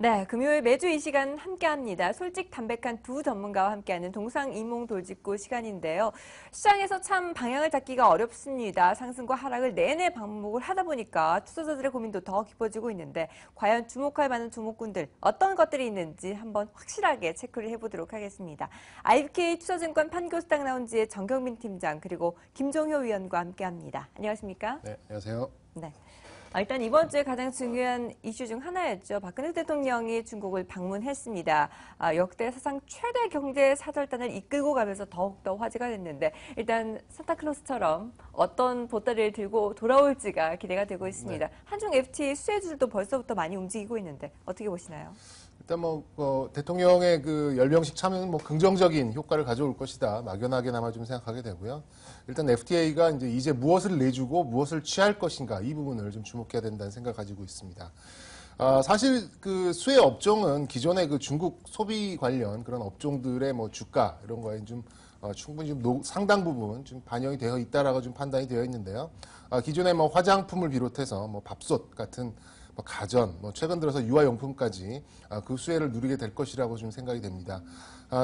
네, 금요일 매주 이 시간 함께합니다. 솔직 담백한 두 전문가와 함께하는 동상이몽 돌직구 시간인데요. 시장에서 참 방향을 잡기가 어렵습니다. 상승과 하락을 내내 반복을 하다 보니까 투자자들의 고민도 더 깊어지고 있는데 과연 주목할 만한 종목군들 어떤 것들이 있는지 한번 확실하게 체크를 해보도록 하겠습니다. IBK 투자증권 판교수당 라운지의 정경민 팀장 그리고 김종효 위원과 함께합니다. 안녕하십니까? 네, 안녕하세요. 네. 일단 이번 주에 가장 중요한 이슈 중 하나였죠. 박근혜 대통령이 중국을 방문했습니다. 역대 사상 최대 경제 사절단을 이끌고 가면서 더욱더 화제가 됐는데 일단 산타클로스처럼 어떤 보따리를 들고 돌아올지가 기대가 되고 있습니다. 네. 한중 FTA 수혜주들도 벌써부터 많이 움직이고 있는데 어떻게 보시나요? 일단 대통령의 그 열병식 참여는 긍정적인 효과를 가져올 것이다. 막연하게나마 좀 생각하게 되고요. 일단 FTA가 이제 무엇을 내주고 무엇을 취할 것인가 이 부분을 좀 주목해야 된다는 생각을 가지고 있습니다. 사실 그 수혜 업종은 기존의 그 중국 소비 관련 그런 업종들의 주가 이런 거에 좀 충분히 좀 상당 부분 좀 반영이 되어 있다라고 좀 판단이 되어 있는데요. 기존의 화장품을 비롯해서 밥솥 같은 가전, 최근 들어서 유아용품까지 그 수혜를 누리게 될 것이라고 좀 생각이 됩니다.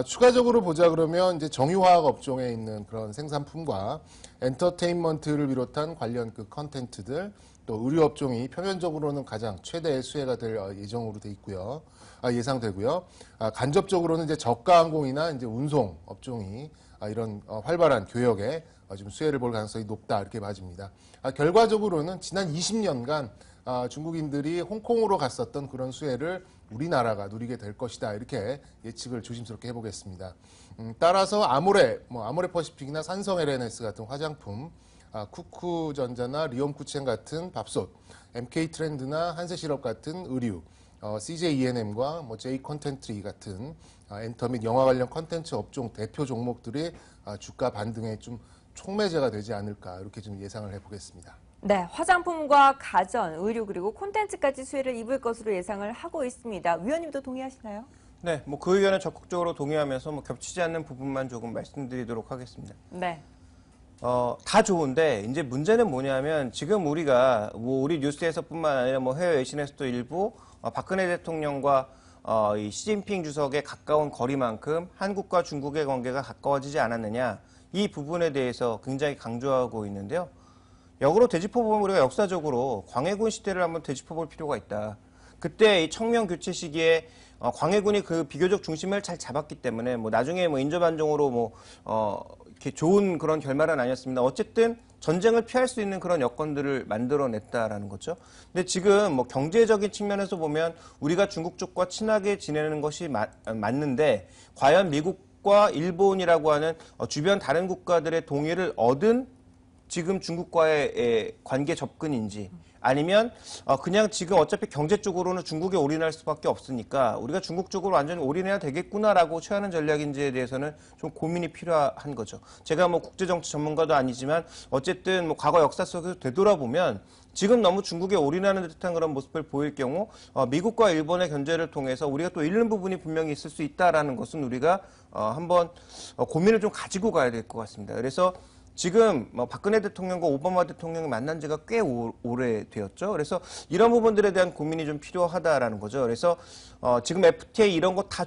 추가적으로 보자 그러면 이제 정유화학 업종에 있는 그런 생산품과 엔터테인먼트를 비롯한 관련 그 컨텐츠들, 또 의료 업종이 표면적으로는 가장 최대의 수혜가 될 예정으로 돼 있고요. 예상되고요. 간접적으로는 이제 저가 항공이나 이제 운송 업종이 이런 활발한 교역에 좀 수혜를 볼 가능성이 높다 이렇게 봐집니다. 결과적으로는 지난 20년간 중국인들이 홍콩으로 갔었던 그런 수혜를 우리나라가 누리게 될 것이다 이렇게 예측을 조심스럽게 해보겠습니다. 따라서 아모레퍼시픽이나 삼성 LNS 같은 화장품, 쿠쿠전자나 리움쿠첸 같은 밥솥, MK트렌드나 한세실업 같은 의류, CJ E&M과 J 컨텐트리 같은 엔터 및 영화 관련 컨텐츠 업종 대표 종목들이 주가 반등에 좀 촉매제가 되지 않을까 이렇게 좀 예상을 해보겠습니다. 네, 화장품과 가전, 의류 그리고 콘텐츠까지 수혜를 입을 것으로 예상을 하고 있습니다. 위원님도 동의하시나요? 네, 그 의견에 적극적으로 동의하면서 겹치지 않는 부분만 조금 말씀드리도록 하겠습니다. 네. 다 좋은데 이제 문제는 뭐냐면 지금 우리가 우리 뉴스에서뿐만 아니라 해외 외신에서도 일부 박근혜 대통령과 이 시진핑 주석의 가까운 거리만큼 한국과 중국의 관계가 가까워지지 않았느냐 이 부분에 대해서 굉장히 강조하고 있는데요. 역으로 되짚어보면 우리가 역사적으로 광해군 시대를 한번 되짚어볼 필요가 있다. 그때 이 청명 교체 시기에 광해군이 그 비교적 중심을 잘 잡았기 때문에 나중에 인조반정으로 이렇게 좋은 그런 결말은 아니었습니다. 어쨌든 전쟁을 피할 수 있는 그런 여건들을 만들어냈다라는 거죠. 근데 지금 경제적인 측면에서 보면 우리가 중국 쪽과 친하게 지내는 것이 맞는데 과연 미국과 일본이라고 하는 주변 다른 국가들의 동의를 얻은 지금 중국과의 관계 접근인지 아니면 그냥 지금 어차피 경제 쪽으로는 중국에 올인할 수밖에 없으니까 우리가 중국 쪽으로 완전히 올인해야 되겠구나라고 취하는 전략인지에 대해서는 좀 고민이 필요한 거죠. 제가 국제정치 전문가도 아니지만 어쨌든 과거 역사 속에서 되돌아보면 지금 너무 중국에 올인하는 듯한 그런 모습을 보일 경우 미국과 일본의 견제를 통해서 우리가 또 잃는 부분이 분명히 있을 수 있다라는 것은 우리가 한번 고민을 좀 가지고 가야 될 것 같습니다. 그래서 지금 박근혜 대통령과 오바마 대통령이 만난 지가 꽤 오래되었죠. 그래서 이런 부분들에 대한 고민이 좀 필요하다라는 거죠. 그래서 지금 FTA 이런 거 다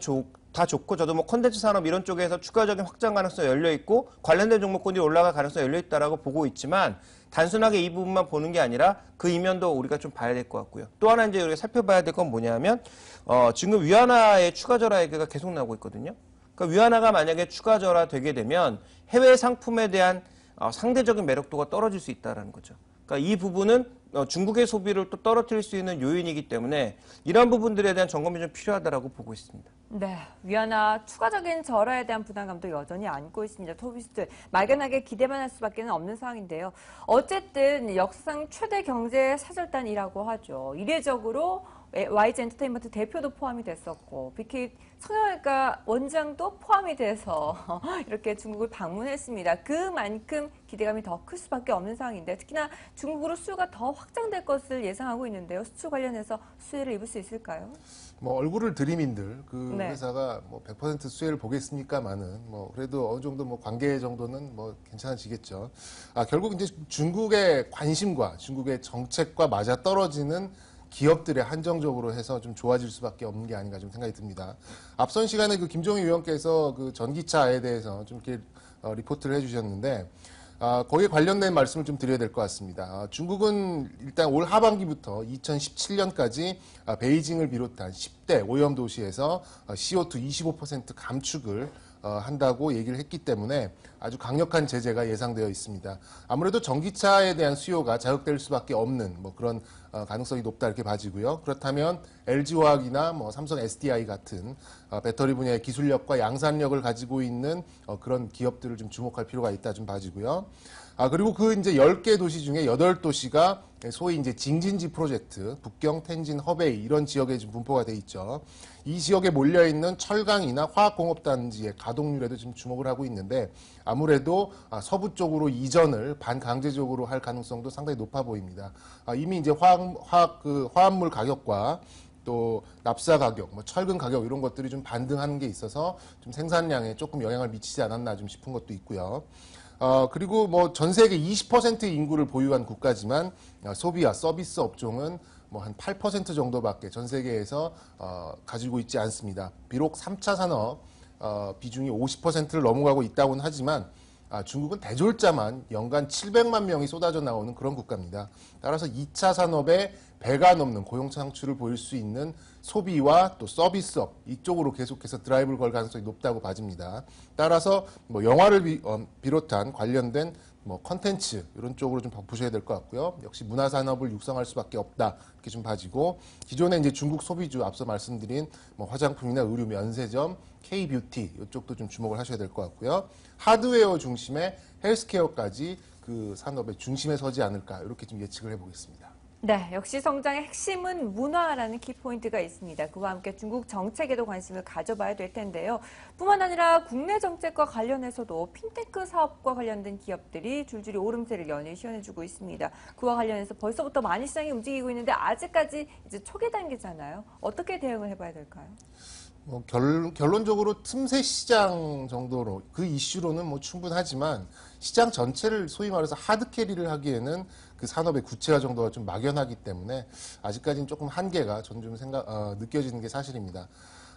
좋고 저도 콘텐츠 산업 이런 쪽에서 추가적인 확장 가능성이 열려 있고 관련된 종목군이 올라갈 가능성이 열려 있다라고 보고 있지만 단순하게 이 부분만 보는 게 아니라 그 이면도 우리가 좀 봐야 될 것 같고요. 또 하나 이제 우리가 살펴봐야 될 건 뭐냐면 지금 위안화의 추가 절하 얘기가 계속 나오고 있거든요. 그러니까 위안화가 만약에 추가 절하되게 되면 해외 상품에 대한 상대적인 매력도가 떨어질 수 있다는 거죠. 그러니까 이 부분은 중국의 소비를 또 떨어뜨릴 수 있는 요인이기 때문에 이런 부분들에 대한 점검이 좀 필요하다고 보고 있습니다. 네, 위안화 추가적인 절하에 대한 부담감도 여전히 안고 있습니다. 소비수들 막연하게 기대만 할 수밖에 없는 상황인데요. 어쨌든 역사상 최대 경제 사절단이라고 하죠. 이례적으로 YG 엔터테인먼트 대표도 포함이 됐었고 BK 성형외과 원장도 포함이 돼서 이렇게 중국을 방문했습니다. 그만큼 기대감이 더 클 수밖에 없는 상황인데 특히나 중국으로 수요가 더 확장될 것을 예상하고 있는데요. 수출 관련해서 수혜를 입을 수 있을까요? 얼굴을 들이민들 네. 회사가 100% 수혜를 보겠습니까마는 그래도 어느 정도 관계 정도는 괜찮아지겠죠. 결국 이제 중국의 관심과 중국의 정책과 맞아 떨어지는 기업들에 한정적으로 해서 좀 좋아질 수밖에 없는 게 아닌가 좀 생각이 듭니다. 앞선 시간에 그 김종희 의원께서 그 전기차에 대해서 좀 이렇게 리포트를 해주셨는데 거기에 관련된 말씀을 좀 드려야 될 것 같습니다. 중국은 일단 올 하반기부터 2017년까지 베이징을 비롯한 10대 오염 도시에서 CO2 25% 감축을 한다고 얘기를 했기 때문에 아주 강력한 제재가 예상되어 있습니다. 아무래도 전기차에 대한 수요가 자극될 수밖에 없는 뭐 그런 가능성이 높다 이렇게 봐지고요. 그렇다면 LG화학이나 뭐 삼성 SDI 같은 배터리 분야의 기술력과 양산력을 가지고 있는 그런 기업들을 좀 주목할 필요가 있다 좀 봐지고요. 그리고 그 이제 10개 도시 중에 8도시가 소위 이제 징진지 프로젝트, 북경, 텐진, 허베이 이런 지역에 지금 분포가 돼 있죠. 이 지역에 몰려 있는 철강이나 화학공업단지의 가동률에도 지금 주목을 하고 있는데 아무래도 서부 쪽으로 이전을 반강제적으로 할 가능성도 상당히 높아 보입니다. 이미 이제 화합물 가격과 또 납사 가격, 뭐 철근 가격 이런 것들이 좀 반등하는 게 있어서 좀 생산량에 조금 영향을 미치지 않았나 좀 싶은 것도 있고요. 그리고 뭐 전 세계 20%의 인구를 보유한 국가지만 소비와 서비스 업종은 뭐 한 8% 정도밖에 전 세계에서 가지고 있지 않습니다. 비록 3차 산업 비중이 50%를 넘어가고 있다고는 하지만 중국은 대졸자만 연간 700만 명이 쏟아져 나오는 그런 국가입니다. 따라서 2차 산업에 배가 넘는 고용 창출을 보일 수 있는 소비와 또 서비스업 이쪽으로 계속해서 드라이브를 걸 가능성이 높다고 봐집니다. 따라서 뭐 영화를 비롯한 관련된 뭐 컨텐츠 이런 쪽으로 좀 보셔야 될 것 같고요. 역시 문화 산업을 육성할 수밖에 없다 이렇게 좀 봐지고 기존에 이제 중국 소비주 앞서 말씀드린 뭐 화장품이나 의류 면세점, K-뷰티 이쪽도 좀 주목을 하셔야 될 것 같고요. 하드웨어 중심의 헬스케어까지 그 산업의 중심에 서지 않을까 이렇게 좀 예측을 해보겠습니다. 네, 역시 성장의 핵심은 문화라는 키포인트가 있습니다. 그와 함께 중국 정책에도 관심을 가져봐야 될 텐데요. 뿐만 아니라 국내 정책과 관련해서도 핀테크 사업과 관련된 기업들이 줄줄이 오름세를 연일 시연해주고 있습니다. 그와 관련해서 벌써부터 많이 시장이 움직이고 있는데 아직까지 이제 초기 단계잖아요. 어떻게 대응을 해봐야 될까요? 뭐 결론적으로 틈새 시장 정도로 그 이슈로는 뭐 충분하지만 시장 전체를 소위 말해서 하드 캐리를 하기에는 그 산업의 구체화 정도가 좀 막연하기 때문에 아직까지는 조금 한계가 전 좀 느껴지는 게 사실입니다.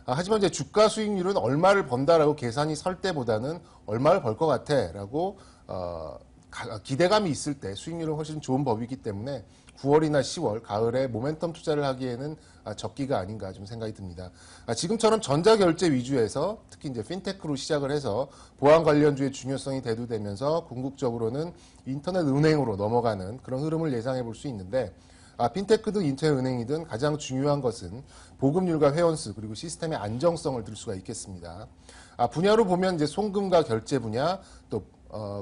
하지만 이제 주가 수익률은 얼마를 번다라고 계산이 설 때보다는 얼마를 벌 것 같아라고 기대감이 있을 때 수익률은 훨씬 좋은 법이기 때문에 9월이나 10월 가을에 모멘텀 투자를 하기에는 적기가 아닌가 좀 생각이 듭니다. 지금처럼 전자결제 위주에서 특히 이제 핀테크로 시작을 해서 보안 관련주의 중요성이 대두되면서 궁극적으로는 인터넷 은행으로 넘어가는 그런 흐름을 예상해 볼 수 있는데 핀테크든 인터넷 은행이든 가장 중요한 것은 보급률과 회원수 그리고 시스템의 안정성을 들 수가 있겠습니다. 분야로 보면 이제 송금과 결제 분야 또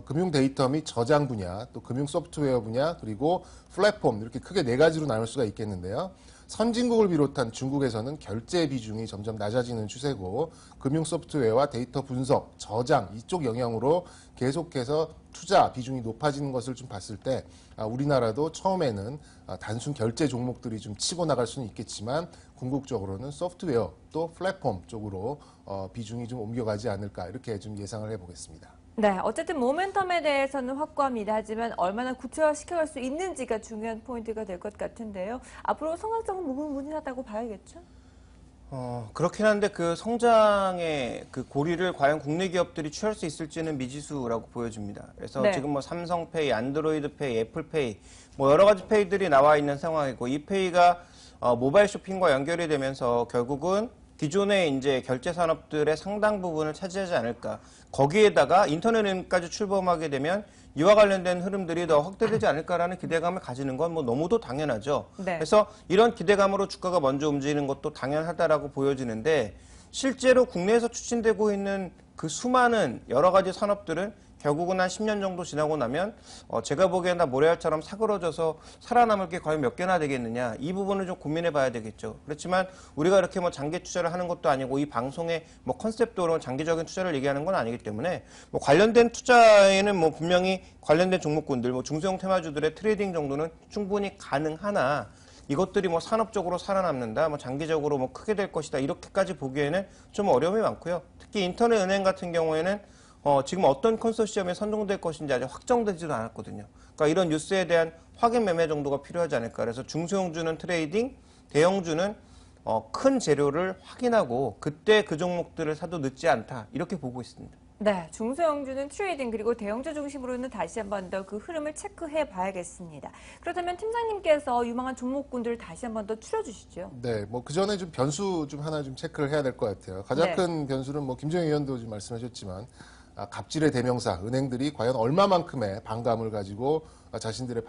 금융 데이터 및 저장 분야, 또 금융 소프트웨어 분야, 그리고 플랫폼 이렇게 크게 네 가지로 나눌 수가 있겠는데요. 선진국을 비롯한 중국에서는 결제 비중이 점점 낮아지는 추세고 금융 소프트웨어와 데이터 분석, 저장 이쪽 영역으로 계속해서 투자 비중이 높아지는 것을 좀 봤을 때 우리나라도 처음에는 단순 결제 종목들이 좀 치고 나갈 수는 있겠지만 궁극적으로는 소프트웨어 또 플랫폼 쪽으로 비중이 좀 옮겨가지 않을까 이렇게 좀 예상을 해보겠습니다. 네, 어쨌든 모멘텀에 대해서는 확고합니다. 하지만 얼마나 구체화시켜갈 수 있는지가 중요한 포인트가 될 것 같은데요. 앞으로 성장성은 무궁무진하다고 봐야겠죠? 그렇긴 한데 그 성장의 그 고리를 과연 국내 기업들이 취할 수 있을지는 미지수라고 보여집니다. 그래서 네. 지금 뭐 삼성페이, 안드로이드페이, 애플페이 뭐 여러 가지 페이들이 나와 있는 상황이고 이 페이가 모바일 쇼핑과 연결이 되면서 결국은 기존의 이제 결제 산업들의 상당 부분을 차지하지 않을까. 거기에다가 인터넷까지 출범하게 되면 이와 관련된 흐름들이 더 확대되지 않을까라는 기대감을 가지는 건 뭐 너무도 당연하죠. 네. 그래서 이런 기대감으로 주가가 먼저 움직이는 것도 당연하다라고 보여지는데 실제로 국내에서 추진되고 있는 그 수많은 여러 가지 산업들은 결국은 한 10년 정도 지나고 나면 제가 보기에는 다 모래알처럼 사그러져서 살아남을 게 과연 몇 개나 되겠느냐 이 부분을 좀 고민해 봐야 되겠죠. 그렇지만 우리가 이렇게 뭐 장기 투자를 하는 것도 아니고 이 방송의 뭐 컨셉도로 장기적인 투자를 얘기하는 건 아니기 때문에 뭐 관련된 투자에는 뭐 분명히 관련된 종목군들 뭐 중소형 테마주들의 트레이딩 정도는 충분히 가능하나 이것들이 뭐 산업적으로 살아남는다, 뭐 장기적으로 뭐 크게 될 것이다 이렇게까지 보기에는 좀 어려움이 많고요. 특히 인터넷 은행 같은 경우에는 지금 어떤 컨소시엄에 선정될 것인지 아직 확정되지도 않았거든요. 그러니까 이런 뉴스에 대한 확인 매매 정도가 필요하지 않을까. 그래서 중소형주는 트레이딩, 대형주는 큰 재료를 확인하고 그때 그 종목들을 사도 늦지 않다 이렇게 보고 있습니다. 네, 중소형주는 트레이딩 그리고 대형주 중심으로는 다시 한 번 더 그 흐름을 체크해 봐야겠습니다. 그렇다면 팀장님께서 유망한 종목군들을 다시 한 번 더 추려주시죠. 네, 뭐 그 전에 좀 변수 좀 하나 좀 체크를 해야 될 것 같아요. 가장 네. 큰 변수는 뭐 김정희 의원도 좀 말씀하셨지만 갑질의 대명사 은행들이 과연 얼마만큼의 반감을 가지고 자신들의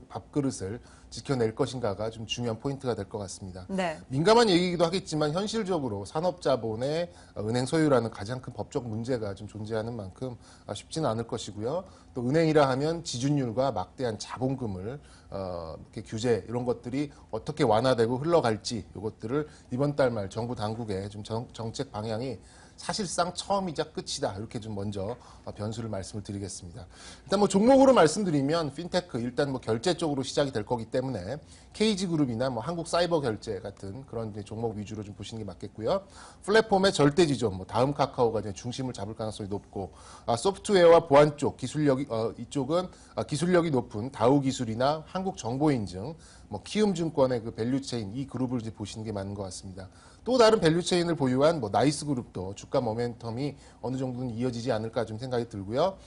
밥그릇을 지켜낼 것인가가 좀 중요한 포인트가 될 것 같습니다. 네. 민감한 얘기이기도 하겠지만 현실적으로 산업자본의 은행 소유라는 가장 큰 법적 문제가 좀 존재하는 만큼 쉽지는 않을 것이고요. 또 은행이라 하면 지준율과 막대한 자본금을 이렇게 규제 이런 것들이 어떻게 완화되고 흘러갈지 이것들을 이번 달 말 정부 당국의 좀 정책 방향이 사실상 처음이자 끝이다. 이렇게 좀 먼저 변수를 말씀을 드리겠습니다. 일단 뭐 종목으로 말씀드리면 핀테크 일단 뭐 결제 쪽으로 시작이 될 거기 때문에 KG그룹이나 뭐 한국사이버결제 같은 그런 이제 종목 위주로 좀 보시는 게 맞겠고요. 플랫폼의 절대지존, 뭐 다음 카카오가 이제 중심을 잡을 가능성이 높고 소프트웨어와 보안 쪽 기술력이 이쪽은 기술력이 높은 다우기술이나 한국정보인증, 뭐 키움증권의 그 밸류체인 이 그룹을 이제 보시는 게 맞는 것 같습니다. 또 다른 밸류체인을 보유한 뭐 나이스그룹도 주가 모멘텀이 어느 정도는 이어지지 않을까 좀 생각이 들고요.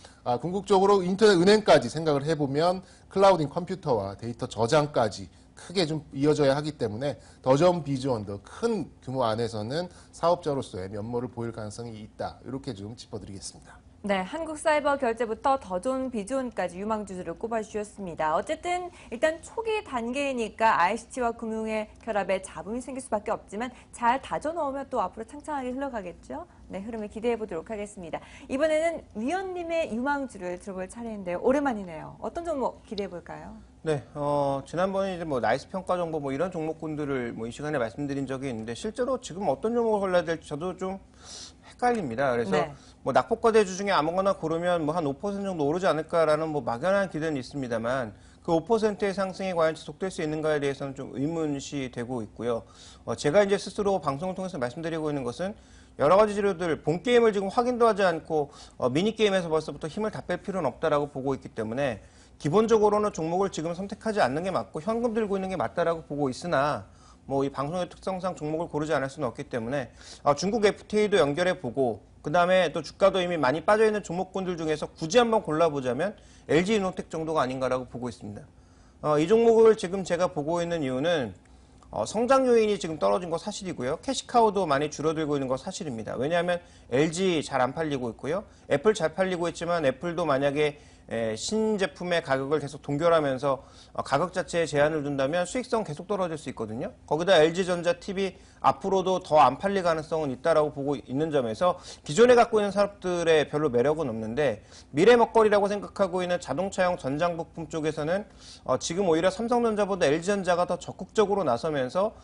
궁극적으로 인터넷 은행까지 생각을 해보면 클라우딩 컴퓨터와 데이터 저장까지 크게 좀 이어져야 하기 때문에 더점 비전 더 큰 규모 안에서는 사업자로서의 면모를 보일 가능성이 있다. 이렇게 좀 짚어드리겠습니다. 네, 한국사이버결제부터 더존, 비존까지 유망주들을 꼽아주셨습니다. 어쨌든 일단 초기 단계이니까 ICT와 금융의 결합에 잡음이 생길 수밖에 없지만 잘 다져놓으면 또 앞으로 창창하게 흘러가겠죠. 네, 흐름을 기대해 보도록 하겠습니다. 이번에는 위원님의 유망주를 들어볼 차례인데요. 오랜만이네요. 어떤 종목 기대해 볼까요? 네, 지난번에 이제 뭐 나이스 평가 정보 뭐 이런 종목군들을 뭐 이 시간에 말씀드린 적이 있는데 실제로 지금 어떤 종목을 골라야 될지 저도 좀 헷갈립니다. 그래서 네. 뭐 낙폭과대주 중에 아무거나 고르면 뭐 한 5% 정도 오르지 않을까라는 뭐 막연한 기대는 있습니다만 그 5%의 상승이 과연 지속될 수 있는가에 대해서는 좀 의문시 되고 있고요. 제가 이제 스스로 방송을 통해서 말씀드리고 있는 것은 여러 가지 재료들 본 게임을 지금 확인도 하지 않고 미니 게임에서 벌써부터 힘을 다 뺄 필요는 없다라고 보고 있기 때문에 기본적으로는 종목을 지금 선택하지 않는 게 맞고 현금 들고 있는 게 맞다라고 보고 있으나 뭐 이 방송의 특성상 종목을 고르지 않을 수는 없기 때문에 중국 FTA도 연결해 보고 그 다음에 또 주가도 이미 많이 빠져 있는 종목군들 중에서 굳이 한번 골라보자면 LG이노텍 정도가 아닌가라고 보고 있습니다. 이 종목을 지금 제가 보고 있는 이유는 성장 요인이 지금 떨어진 거 사실이고요. 캐시카우도 많이 줄어들고 있는 거 사실입니다. 왜냐하면 LG 잘 안 팔리고 있고요. 애플 잘 팔리고 있지만 애플도 만약에 신제품의 가격을 계속 동결하면서 가격 자체에 제한을 둔다면 수익성 계속 떨어질 수 있거든요. 거기다 LG전자 TV 앞으로도 더 안 팔릴 가능성은 있다라고 보고 있는 점에서 기존에 갖고 있는 산업들의 별로 매력은 없는데 미래 먹거리라고 생각하고 있는 자동차용 전장 부품 쪽에서는 지금 오히려 삼성전자보다 LG전자가 더 적극적으로 나서면서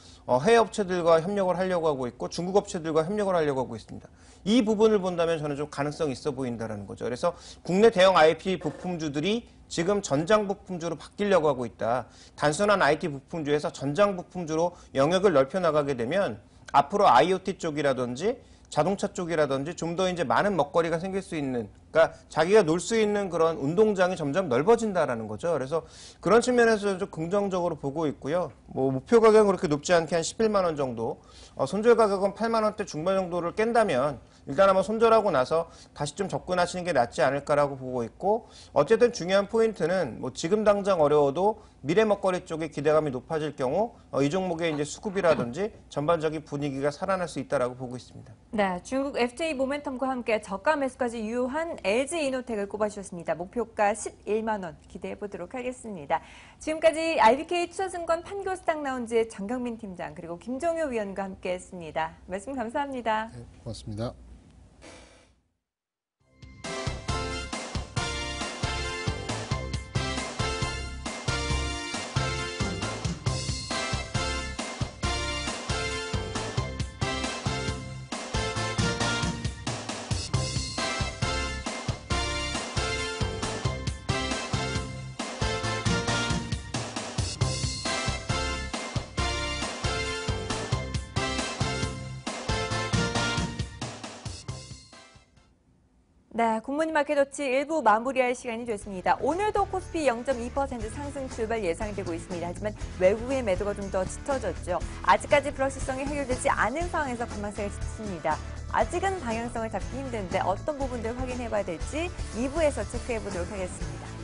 해외 업체들과 협력을 하려고 하고 있고 중국 업체들과 협력을 하려고 하고 있습니다. 이 부분을 본다면 저는 좀 가능성이 있어 보인다라는 거죠. 그래서 국내 대형 IP 부품주들이 지금 전장 부품주로 바뀌려고 하고 있다. 단순한 IT 부품주에서 전장 부품주로 영역을 넓혀 나가게 되면 앞으로 IoT 쪽이라든지 자동차 쪽이라든지 좀 더 이제 많은 먹거리가 생길 수 있는, 그러니까 자기가 놀 수 있는 그런 운동장이 점점 넓어진다라는 거죠. 그래서 그런 측면에서 좀 긍정적으로 보고 있고요. 뭐 목표 가격은 그렇게 높지 않게 한 11만 원 정도, 손절 가격은 8만 원대 중반 정도를 깬다면 일단 한번 손절하고 나서 다시 좀 접근하시는 게 낫지 않을까라고 보고 있고, 어쨌든 중요한 포인트는 뭐 지금 당장 어려워도 미래 먹거리 쪽에 기대감이 높아질 경우 이 종목의 이제 수급이라든지 전반적인 분위기가 살아날 수 있다라고 보고 있습니다. 네, 중국 FTA 모멘텀과 함께 저가 매수까지 유효한 LG이노텍을 꼽아주셨습니다. 목표가 11만 원 기대해 보도록 하겠습니다. 지금까지 IBK 투자증권 판교스탁 라운지의 정경민 팀장 그리고 김종효 위원과 함께했습니다. 말씀 감사합니다. 네, 고맙습니다. 네, 굿모닝 마켓워치 1부 마무리할 시간이 됐습니다. 오늘도 코스피 0.2% 상승 출발 예상되고 있습니다. 하지만 외국의 매도가 좀 더 짙어졌죠. 아직까지 불확실성이 해결되지 않은 상황에서 관망세가 짙습니다. 아직은 방향성을 잡기 힘든데 어떤 부분들 확인해봐야 될지 2부에서 체크해보도록 하겠습니다.